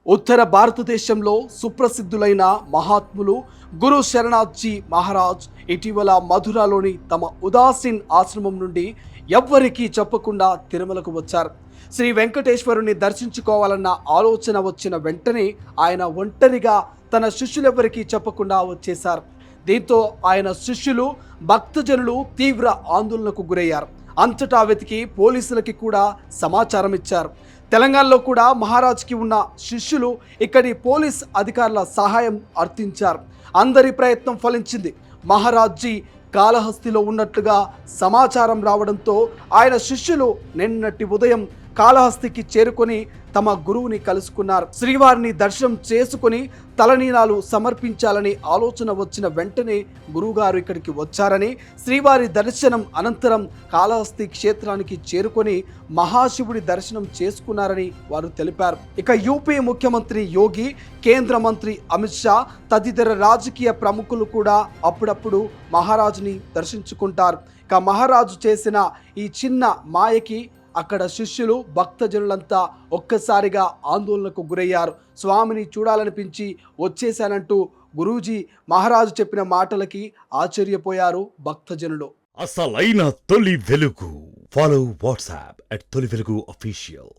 ఉత్తర భారతదేశంలో సుప్రసిద్ధులైన మహాత్ములు గురు శరణాథ్జీ మహారాజ్ ఇటీవల మధురలోని తమ ఉదాసీన్ ఆశ్రమం నుండి ఎవ్వరికీ చెప్పకుండా తిరుమలకు వచ్చారు. శ్రీ వెంకటేశ్వరుని దర్శించుకోవాలన్న ఆలోచన వచ్చిన వెంటనే ఆయన ఒంటరిగా తన శిష్యులెవ్వరికీ చెప్పకుండా వచ్చేశారు. దీంతో ఆయన శిష్యులు భక్తజనులు తీవ్ర ఆందోళనకు గురయ్యారు. అంతటా వెతికి పోలీసులకి కూడా సమాచారం ఇచ్చారు. తెలంగాణలో కూడా మహారాజ్కి ఉన్న శిష్యులు ఇక్కడి పోలీస్ అధికారుల సహాయం అర్థించారు. అందరి ప్రయత్నం ఫలించింది. మహారాజ్జీ కాళహస్తిలో ఉన్నట్లుగా సమాచారం రావడంతో ఆయన శిష్యులు నిన్నటి ఉదయం కాళహస్తికి చేరుకొని తమ గురువుని కలుసుకున్నారు. శ్రీవారిని దర్శనం చేసుకుని తలనీలాలు సమర్పించాలని ఆలోచన వచ్చిన వెంటనే గురువుగారు ఇక్కడికి వచ్చారని, శ్రీవారి దర్శనం అనంతరం కాళహస్తి క్షేత్రానికి చేరుకొని మహాశివుడి దర్శనం చేసుకున్నారని వారు తెలిపారు. ఇక యూపీ ముఖ్యమంత్రి యోగి, కేంద్ర మంత్రి అమిత్ షా తదితర రాజకీయ ప్రముఖులు కూడా అప్పుడప్పుడు మహారాజుని దర్శించుకుంటారు. ఇక మహారాజు చేసిన ఈ చిన్న మాయకి అక్కడ శిష్యులు భక్తజనులంతా ఒక్కసారిగా ఆందోళనకు గురయ్యారు. స్వామిని చూడాలనిపించి వచ్చేశానంటూ గురూజీ మహారాజు చెప్పిన మాటలకి ఆశ్చర్యపోయారు భక్తజనులు. అసలైన తొలి వెలుగు. ఫాలో వాట్సాప్ @తొలి వెలుగు అఫీషియల్.